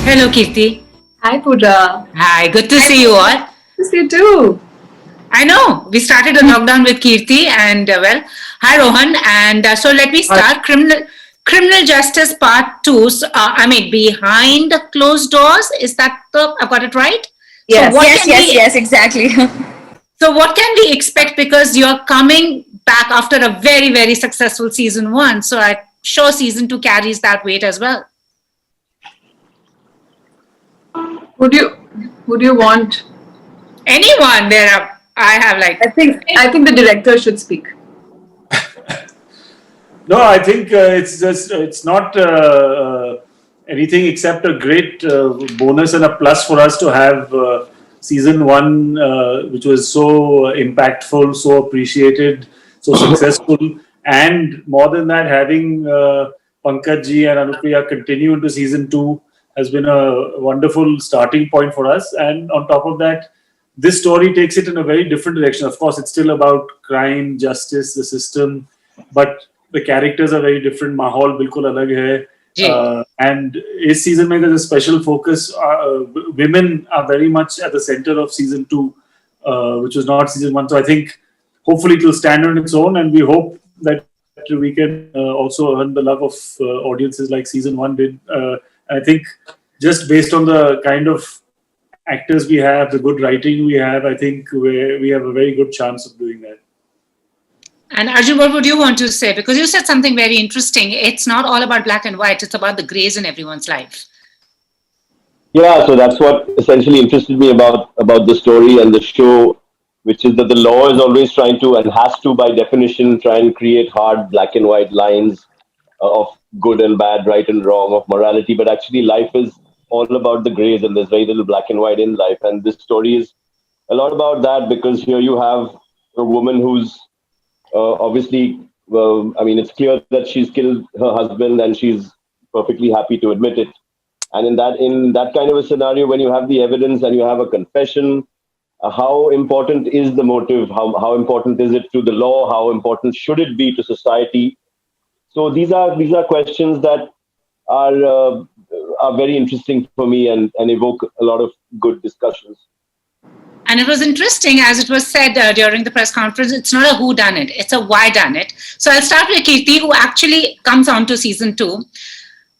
Hello, Kirti. Hi, Pooja. Hi, good to see you all. Yes, you too. I know we started the lockdown with Kirti, and hi Rohan. And so let me start. Criminal Justice Part Two. So, I mean, behind the closed doors. Is that the? I got it right. So Yes, what yes, can yes, we? yes, exactly. So what can we expect? Because you're coming back after a very successful season one. So I'm sure season two carries that weight as well. would you would you want? Anyone there? I have like. I think the director should speak. No, I think it's not anything except a great bonus and a plus for us to have season one, which was so impactful, so appreciated, so successful, and more than that, having Pankaj ji and Anupriya continue into season two has been a wonderful starting point for us. And on top of that, this story takes it in a very different direction. Of course, it's still about crime, justice, the system, but the characters are very different. Mahal bilkul alag hai. And this season mein there's a special focus. Women are very much at the center of season two, which was not season one. So I think hopefully it will stand on its own, and we hope that we can also earn the love of audiences like season one did. I think just based on the kind of actors we have, the good writing we have, I think we have a very good chance of doing that. And Arjun, what would you want to say? Because you said something very interesting. It's not all about black and white. It's about the grays in everyone's life. Yeah, so that's what essentially interested me about the story and the show, which is that the law is always trying to and has to, by definition, try and create hard black and white lines of good and bad, right and wrong, of morality. But actually, life is all about the grays, and there's very little black and white in life. And this story is a lot about that, because here you have a woman who's obviously, I mean, it's clear that she's killed her husband, and she's perfectly happy to admit it. And in that kind of a scenario, when you have the evidence and you have a confession, how important is the motive? How important is it to the law? How important should it be to society? So these are questions that are very interesting for me and evoke a lot of good discussions. And it was interesting, as it was said during the press conference, it's not a who done it, it's a why done it. So I'll start with Kirti, who actually comes on to season two.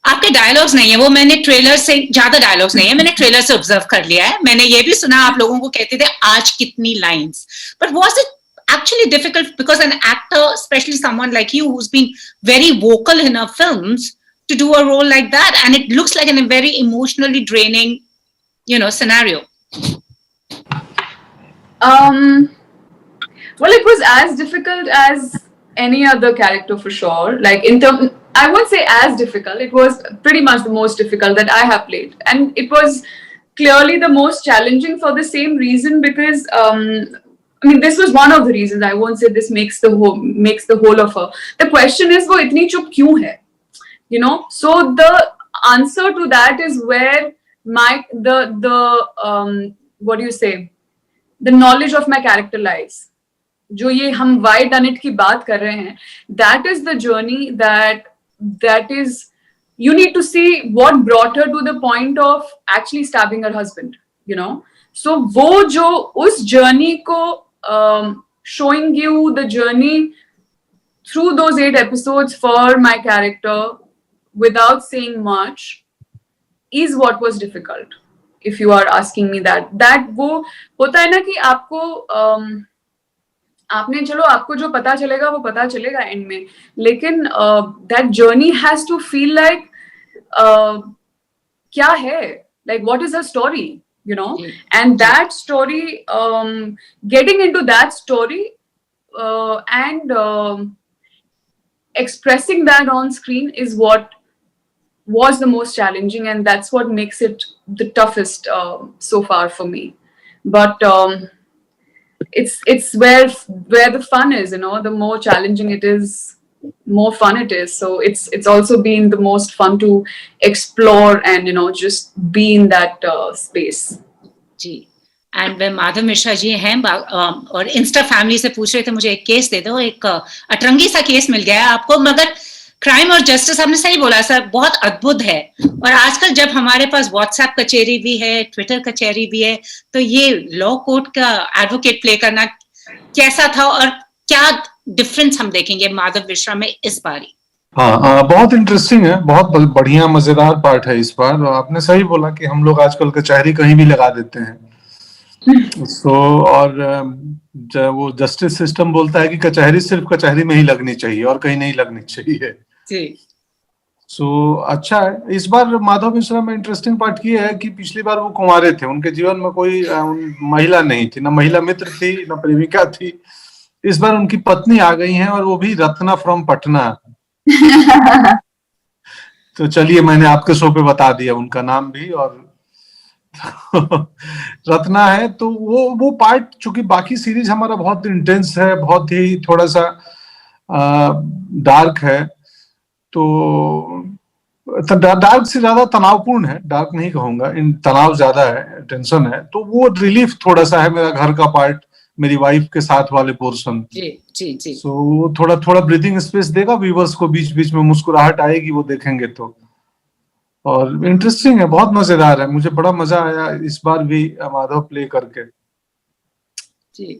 आपके dialogues नहीं है वो, मैंने trailer से ज्यादा dialogues नहीं है, मैंने ट्रेलर से ऑब्जर्व कर लिया है. मैंने ये भी सुना आप लोगों को कहते थे आज कितनी lines, but was it actually difficult, because an actor, especially someone like you who's been very vocal in our films, to do a role like that, and it looks like a very emotionally draining, scenario. Well, it was as difficult as any other character for sure. Like I won't say as difficult. It was pretty much the most difficult that I have played, and it was clearly the most challenging for the same reason, because I mean, this was one of the reasons. I won't say this makes the whole of her. The question is, वो इतनी चुप क्यों है? So the answer to that is where what do you say? The knowledge of my character lies. जो ये हम why done it की बात कर रहे हैं, that is the journey that is, you need to see what brought her to the point of actually stabbing her husband, So वो जो उस journey को showing you the journey through those 8 episodes for my character without saying much is what was difficult. If you are asking me that वो होता है ना कि आपको जो पता चलेगा वो पता चलेगा एंड में, लेकिन that journey has to feel like क्या है, like what is her story, and that story, getting into that story and expressing that on screen is what was the most challenging, and that's what makes it the toughest so far for me. But it's where the fun is, the more challenging it is, more fun it is. So it's also been the most fun to explore and just be in that space. जी. And वे माधव मिश्रा जी हैं और Insta family से पूछ रहे थे मुझे एक केस दे दो, एक अटरंगी सा केस मिल गया है आपको, मगर क्राइम और जस्टिस, आपने सही बोला सर, बहुत अद्भुत है। और आजकल जब हमारे पास व्हाट्सएप कचहरी भी है, ट्विटर कचहरी भी है, तो ये लॉ कोर्ट का एडवोकेट प्ले करना कैसा था और क्या डिफरेंस हम देखेंगे माधव मिश्रा में इस बारी? हाँ, बहुत इंटरेस्टिंग है, बहुत बढ़िया मजेदार पार्ट है इस बार। आपने सही बोला कि हम लोग आजकल कचहरी कहीं भी लगा देते हैं। और वो जस्टिस सिस्टम बोलता है कि कचहरी सिर्फ कचहरी में ही लगनी चाहिए और कहीं नहीं लगनी चाहिए। जी। अच्छा है। इस बार माधव मिश्रा में इंटरेस्टिंग पार्ट ये है कि पिछली बार वो कुंवारे थे, उनके जीवन में कोई महिला नहीं थी, ना महिला मित्र थी, ना प्रेमिका थी। इस बार उनकी पत्नी आ गई है और वो भी रत्ना फ्रॉम पटना। तो चलिए, मैंने आपके शो पे बता दिया उनका नाम भी। और रत्ना है, तो वो पार्ट चूंकि बाकी सीरीज हमारा बहुत इंटेंस है, बहुत ही थोड़ा सा डार्क है, तो डार्क से ज्यादा तनावपूर्ण है, डार्क नहीं कहूंगा, इन तनाव ज्यादा है, टेंशन है, तो वो रिलीफ थोड़ा सा है मेरा घर का पार्ट, मेरी वाइफ के साथ वाले पोर्शन। जी जी जी। सो थोड़ा थोड़ा ब्रीथिंग स्पेस देगा व्यूवर्स को, बीच बीच में मुस्कुराहट आएगी वो देखेंगे तो। और इंटरेस्टिंग है, बहुत मजेदार है, मुझे बड़ा मजा आया इस बार भी माधव प्ले करके। जी।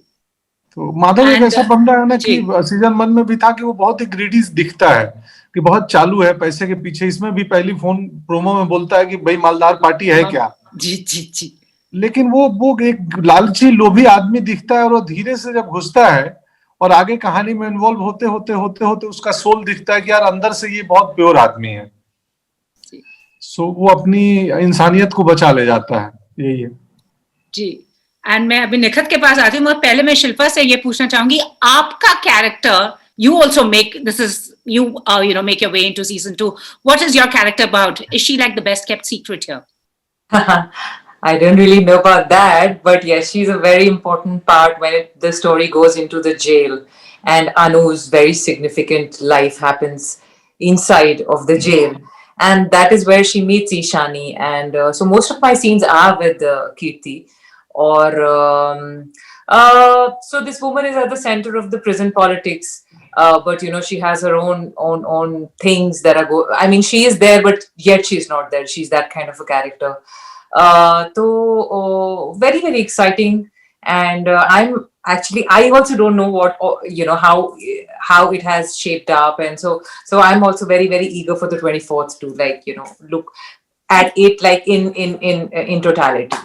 तो माधव एक ऐसा बंदा है ना कि सीजन 1 में भी था कि वो बहुत ही ग्रीडी दिखता है, कि बहुत चालू है पैसे के पीछे। इसमें भी पहली फोन प्रोमो में बोलता है कि भाई मालदार पार्टी है क्या। जी जी जी। लेकिन वो एक लालची लोभी आदमी दिखता है, और वो धीरे से जब घुसता है और आगे कहानी में इन्वॉल्व होते होते होते होते उसका सोल दिखता है कि यार अंदर से ये बहुत प्योर आदमी है। सो वो अपनी इंसानियत को बचा ले जाता है, यही है जी। एंड मैं अभी निखत के पास आती हूँ, पहले मैं शिल्पा से ये पूछना चाहूंगी, आपका character, you also make, this is you you know, make your way into season 2. What is your character about? Is she like the best kept secret here? I don't really know about that, but yes, she's a very important part when the story goes into the jail, and Anu's very significant life happens inside of the jail, and that is where she meets Ishani. And so most of my scenes are with Kirti, or so this woman is at the center of the prison politics. But you know, she has her own things that are I mean, she is there, but yet she's not there. She's that kind of a character. So very, very exciting. And I also don't know what, you know, how it has shaped up. And so I'm also very, very eager for the 24th to, like, you know, look at it like in totality.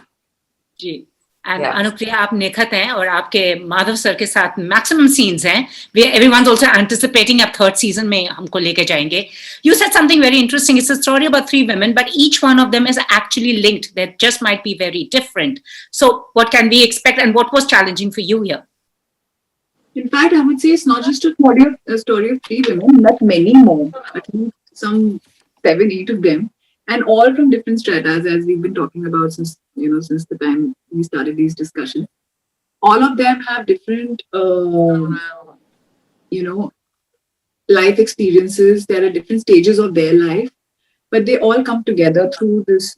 जी। And Anupriya, आप निखत हैं और आपके Madhav sir के साथ maximum scenes हैं। Everyone's also anticipating अब third season में हमको लेके जाएंगे। You said something very interesting, it's a story about 3 women, but each one of them is actually linked. They just might be very different. So what can we expect, and what was challenging for you here? In fact, I would say it's not just a story of 3 women, but many more. I think some 7, 8 of them, and all from different stratas, as we've been talking about since the time we started these discussions. All of them have different, life experiences. There are different stages of their life, but they all come together through this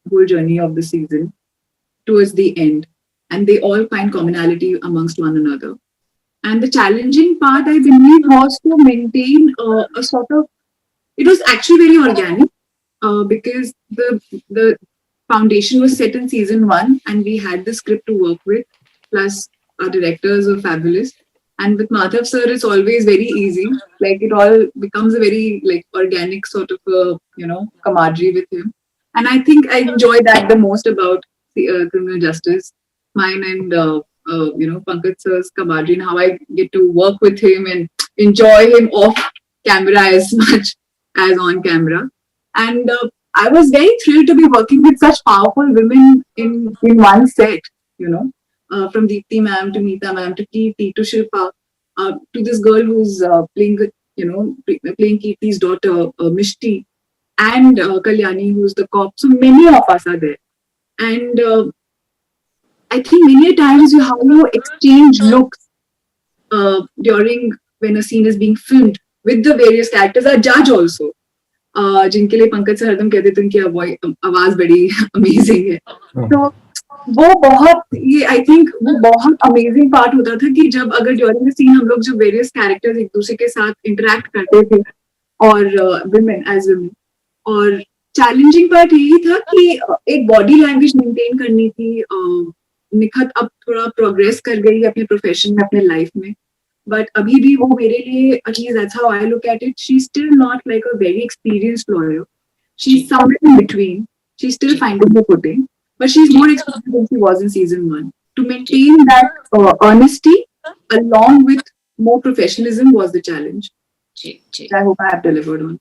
whole journey of the season towards the end, and they all find commonality amongst one another. And the challenging part, I believe, was to maintain a sort of. It was actually very organic. Because the foundation was set in season 1, and we had the script to work with, plus our directors were fabulous. And with Madhav sir, it's always very easy. Like, it all becomes a very, like, organic sort of camaraderie with him. And I think I enjoy that the most about criminal justice, mine and Pankaj sir's camaraderie, and how I get to work with him and enjoy him off camera as much as on camera. And I was very thrilled to be working with such powerful women in one set, from Deepti ma'am to Meeta ma'am to Kirti to Shilpa, to this girl who's playing Kirti's daughter, Mishti, and Kalyani, who's the cop. So many of us are there. And I think many a times how you exchange looks during when a scene is being filmed with the various characters, are judge also. जिनके लिए Pankaj sir हरदम कहते थे उनकी आवाज बड़ी amazing है। तो वो बहुत, ये आई थिंक वो बहुत अमेजिंग पार्ट होता था कि जब अगर ड्यूरिंग द सीन हम लोग जो वेरियस कैरेक्टर्स एक दूसरे के साथ इंटरेक्ट करते थे और women as women. और चैलेंजिंग पार्ट यही था कि एक बॉडी लैंग्वेज मेंटेन करनी थी. निखत अब थोड़ा प्रोग्रेस कर गई है अपने प्रोफेशन में, अपने लाइफ में, बट अभी भी वो मेरे लिए, at least that's how I look at it, she is still not like a very experienced lawyer. She is somewhere in between. She is still finding the footing, but she is more experienced than she was in season 1. To maintain that honesty along with more professionalism was the challenge. I hope I have delivered on.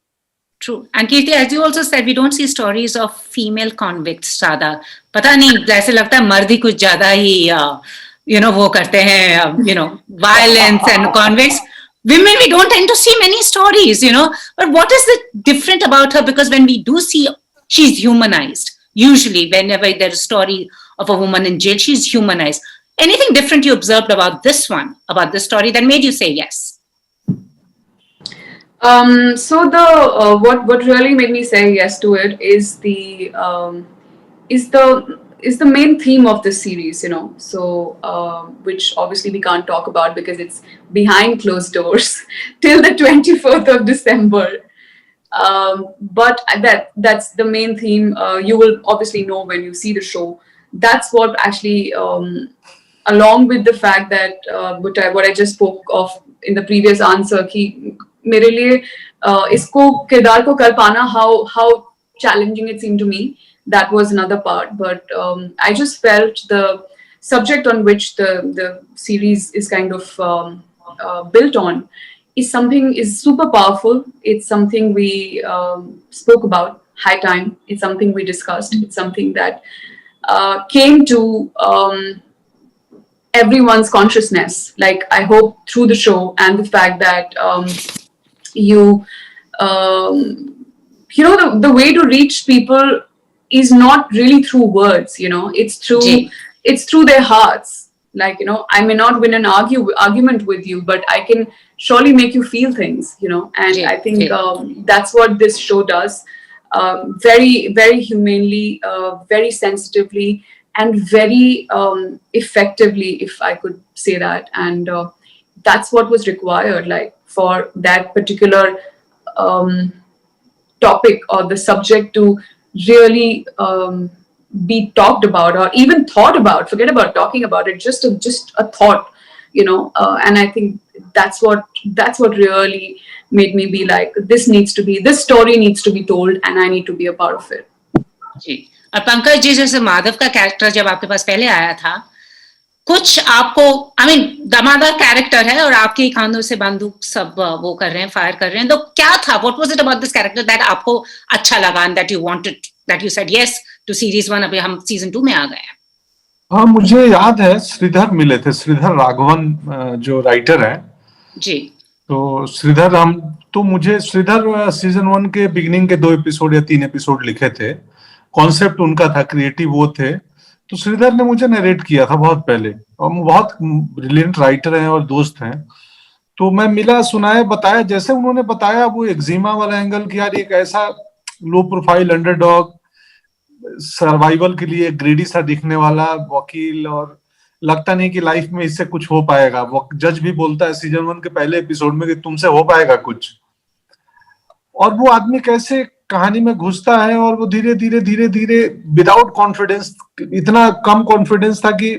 True. And Kirti, as you also said, we don't see stories of female convicts ज़्यादा. पता नहीं, जैसे लगता है मर्द ही कुछ ज़्यादा ही वो करते हैं, violence and convicts. Women, we don't tend to see many stories, But what is different about her? Because when we do see, she's humanized. Usually, whenever there's a story of a woman in jail, she's humanized. Anything different you observed about this one, about this story, that made you say yes? So what really made me say yes to it is the main theme of this series, So which obviously we can't talk about because it's behind closed doors till the 24th of December. But that's the main theme. You will obviously know when you see the show. That's what actually, along with the fact that what I just spoke of in the previous answer, कि मेरे लिए इसको किरदार को कर पाना, how challenging it seemed to me, that was another part. But I just felt the subject on which the series is kind of built on is super powerful. It's something we spoke about, high time. It's something we discussed. It's something that came to everyone's consciousness. Like, I hope through the show and the fact that the way to reach people is not really through words, it's through their hearts. Like, I may not win an argument with you, but I can surely make you feel things, and I think that's what this show does, very, very humanely, very sensitively, and very effectively, if I could say that. And that's what was required, like, for that particular topic or the subject to really be talked about, or even thought about. Forget about talking about it, just a thought, and I think that's what really made me be like, this story needs to be told, and I need to be a part of it. जी. और पंकज जी, जैसे माधव का character जब आपके पास पहले आया था, कुछ आपको, दमादार कैरेक्टर है और आपके खानों से बंदूक सब वो कर रहे हैं, फायर कर रहे हैं, तो क्या था, what was it about this character that आपको अच्छा लगा, and that you wanted, that you said yes to series 1? अभी हम सीजन 2 में आ गए हैं. हाँ, मुझे याद है श्रीधर मिले थे, श्रीधर राघवन जो राइटर है जी. तो मुझे श्रीधर सीजन 1 के बिगिनिंग के 2 एपिसोड या 3 एपिसोड लिखे थे. कॉन्सेप्ट उनका था, क्रिएटिव वो थे. तो श्रीधर ने मुझे नरेट किया था बहुत पहले, और बहुत ब्रिलियंट राइटर हैं और दोस्त हैं. तो मैं मिला, सुनाया, बताया, जैसे उन्होंने बताया वो एक्जिमा वाला एंगल कि यार एक ऐसा लो प्रोफाइल अंडरडॉग, सर्वाइवल के लिए ग्रेडी सा दिखने वाला वकील, और लगता नहीं कि लाइफ में इससे कुछ हो पाएगा. वो जज भी बोलता है सीजन 1 के पहले एपिसोड में कि तुमसे हो पाएगा कुछ. और वो आदमी कैसे कहानी में घुसता है, और वो धीरे धीरे विदाउट कॉन्फिडेंस, इतना कम कॉन्फिडेंस था कि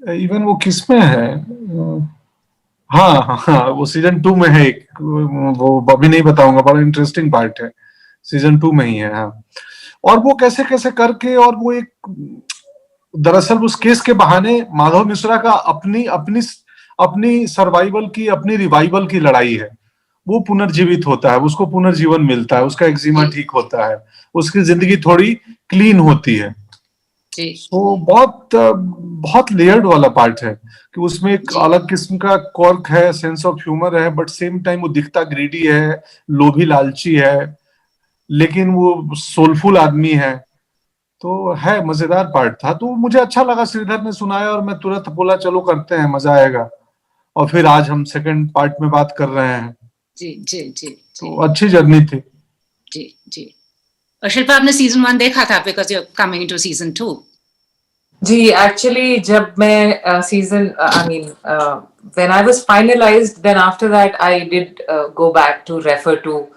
इवन वो किसमें है, हाँ, वो सीजन 2 में है एक, वो अभी नहीं बताऊंगा, बड़ा इंटरेस्टिंग पार्ट है, सीजन 2 में ही है. हाँ. और वो कैसे करके, और वो एक, दरअसल उस केस के बहाने माधव मिश्रा का अपनी सर्वाइवल की, अपनी रिवाइवल की लड़ाई है. वो पुनर्जीवित होता है, उसको पुनर्जीवन मिलता है, उसका एक्जिमा ठीक होता है, उसकी जिंदगी थोड़ी क्लीन होती है. तो बहुत लेयर्ड वाला पार्ट है कि उसमें एक अलग किस्म का कॉर्क है, सेंस ऑफ ह्यूमर है, बट सेम टाइम वो दिखता ग्रीडी है, लोभी लालची है, लेकिन वो सोलफुल आदमी है. तो है, मजेदार पार्ट था. तो मुझे अच्छा लगा, श्रीधर ने सुनाया और मैं तुरंत बोला चलो करते हैं, मजा आएगा. और फिर आज हम सेकंड पार्ट में बात कर रहे हैं. जी. तो अच्छी जर्नी थी. जी. और शिल्पा, आपने सीजन 1 देखा था because you are coming into season 2? जी, एक्चुअली जब मैं when I was finalized, then after that I did go back to refer to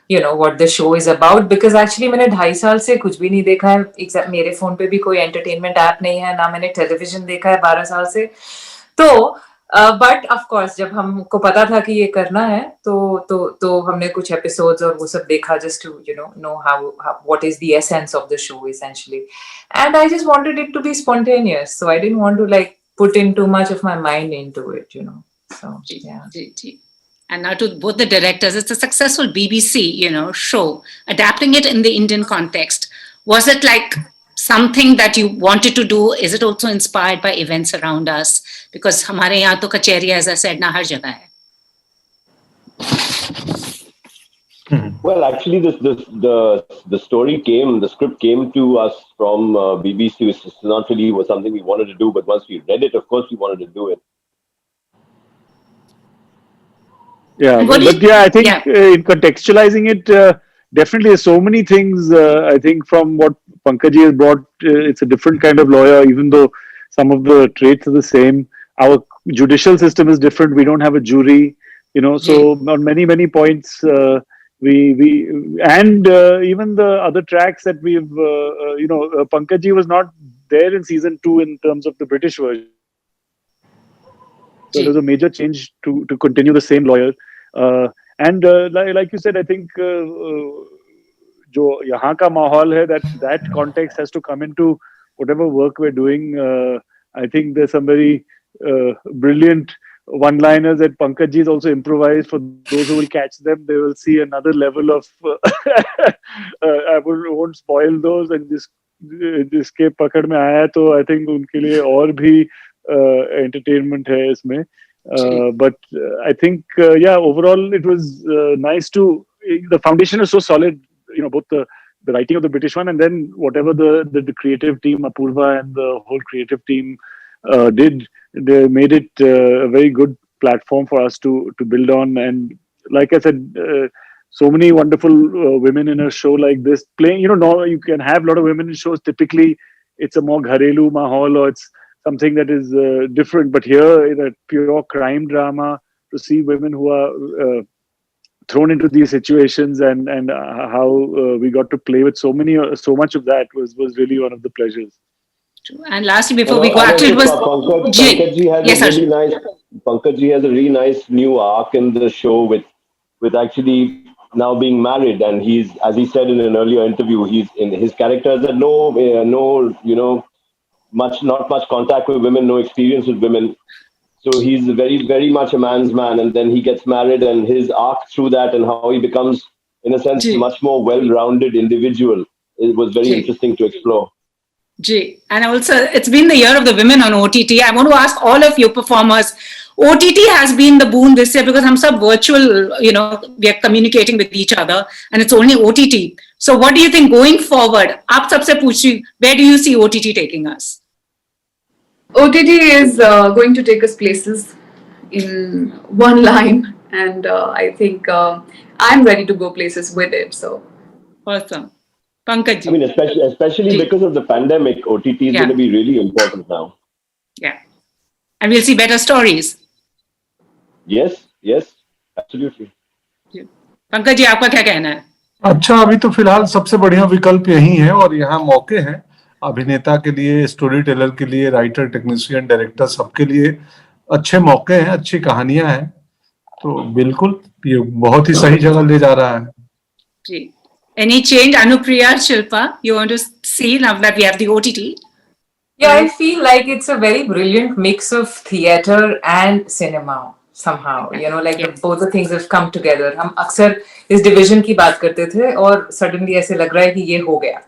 what the show is about, because actually मैंने 2.5 साल से कुछ भी नहीं देखा है, except मेरे फोन पे भी कोई entertainment app नहीं है, ना मैंने television देखा है 12 साल से. तो but of course जब हमको पता था कि ये करना है तो हमने कुछ episodes और वो सब देखा, just to know how what is the essence of the show essentially, and I just wanted it to be spontaneous, so I didn't want to like put in too much of my mind into it, so yeah. And now to both the directors, it's a successful BBC, show, adapting it in the Indian context. Was it like something that you wanted to do? Is it also inspired by events around us? Because हमारे यहाँ तो कचहरी, as I said, ना हर जगह है. Well, actually, the story the script came to us from BBC. It's not really was something we wanted to do, but once we read it, of course, we wanted to do it. Yeah, but I think in contextualizing it, definitely there's so many things. I think from what Pankaj has brought, it's a different kind of lawyer, even though some of the traits are the same. Our judicial system is different. We don't have a jury, so on many points, we and even the other tracks that we've, Pankaj was not there in season 2 in terms of the British version. So there's a major change to continue the same lawyer. And like you said, I think जो यहाँ का माहौल है, that context has to come into whatever work we're doing. I think there's some very brilliant one-liners that Pankaj has also improvised. For those who will catch them, they will see another level of. I won't spoil those, and जिसके पकड़ में आया तो I think उनके लिए और भी entertainment है इसमें. But I think overall it was nice to. The foundation is so solid, both the writing of the British one and then whatever the creative team, Apurva and the whole creative team did. They made it a very good platform for us to build on. And like I said, so many wonderful women in a show like this playing. You can have a lot of women in shows. Typically, it's a more gharelu mahal, or it's something that is different. But here, in a pure crime drama, to see women who are thrown into these situations and how we got to play with so much of that was really one of the pleasures. And lastly, before we go, actually, it was Pankaj has a really nice new arc in the show with actually now being married, and he's, as he said in an earlier interview, he's in his character has not much contact with women, no experience with women. So he's very, very much a man's man, and then he gets married, and his arc through that, and how he becomes, in a sense, much more well-rounded individual. It was very interesting to explore. And also, it's been the year of the women on OTT. I want to ask all of you performers, OTT has been the boon this year because I'm so virtual, we are communicating with each other and it's only OTT. So what do you think going forward? Aap sabse poochi, where do you see OTT taking us? OTT is going to take us places in one line, and I think I'm ready to go places with it. So awesome. Pankaj. I mean, especially because of the pandemic, OTT is going to be really important now. Yeah. And we'll see better stories. Yes, absolutely. Pankaj ji, आपका क्या कहना है? अच्छा, अभी तो फिलहाल सबसे बढ़िया विकल्प यही है, और यहाँ मौके हैं अभिनेता के लिए, स्टोरी टेलर के लिए, राइटर, टेक्नीशियन, डायरेक्टर, सबके लिए अच्छे मौके हैं, अच्छी कहानियां हैं. तो बिल्कुल ये बहुत ही सही जगह ले जा रहा है. जी. Any change, Anupriya, Shilpa, you want to see now that we have the OTT? Yeah, I feel like it's a very brilliant mix of theatre and cinema somehow. Both the things have come together. हम अक्सर इस division की बात करते थे और suddenly ऐसे लग रहा है कि ये हो गया.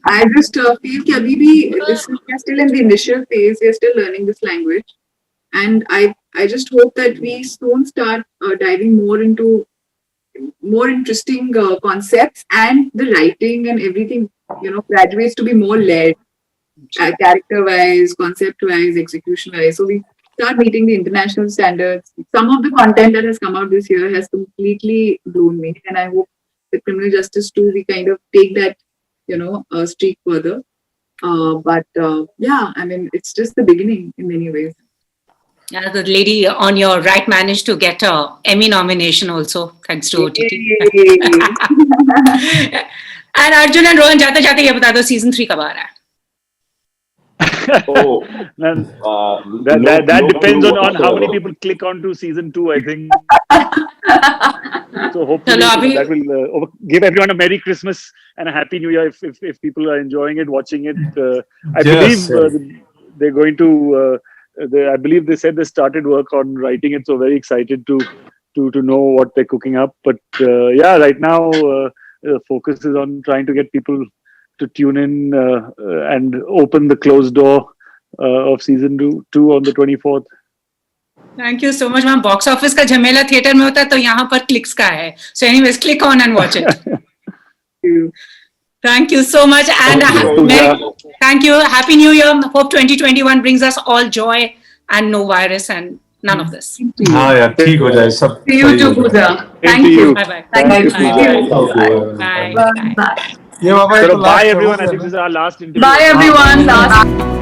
I just feel कि अभी भी we are still in the initial phase. We are still learning this language, and I just hope that we soon start diving more into more interesting concepts, and the writing and everything graduates to be more led, character wise, concept wise, execution wise. So we start meeting the international standards. Some of the content that has come out this year has completely blown me, and I hope with criminal justice too we kind of take that streak further. But I mean, it's just the beginning in many ways. The lady on your right managed to get a Emmy nomination also, thanks to OTT. And Arjun and Rohan, जाते जाते ये बता दो season 3 कब आ रहा है? Oh, Man, no that depends clue on how many whatsoever. people click on to season 2, I think. So hopefully Chalo, abhi- that will give everyone a Merry Christmas and a Happy New Year if people are enjoying it, watching it. I Yes, believe they're going to. I believe they said they started work on writing it, so very excited to know what they're cooking up. But yeah, right now focus is on trying to get people to tune in and open the closed door of season 2 on the 24th. Thank you so much, ma'am. Box office का झमेला theatre में होता है तो यहाँ पर clicks का है. So anyways, click on and watch it. Thank you so much, and thank you. Happy New Year. Hope 2021 brings us all joy and no virus and none of this. हाँ यार ठीक हो जाए सब. See you सही too, हो जाए. Pooja. Same Thank to you. Bye bye. Thank you. Bye. Bye. Bye. Bye. ये बाबा So ये तो bye last everyone. I है think ना? this is our last interview. Bye everyone. Last.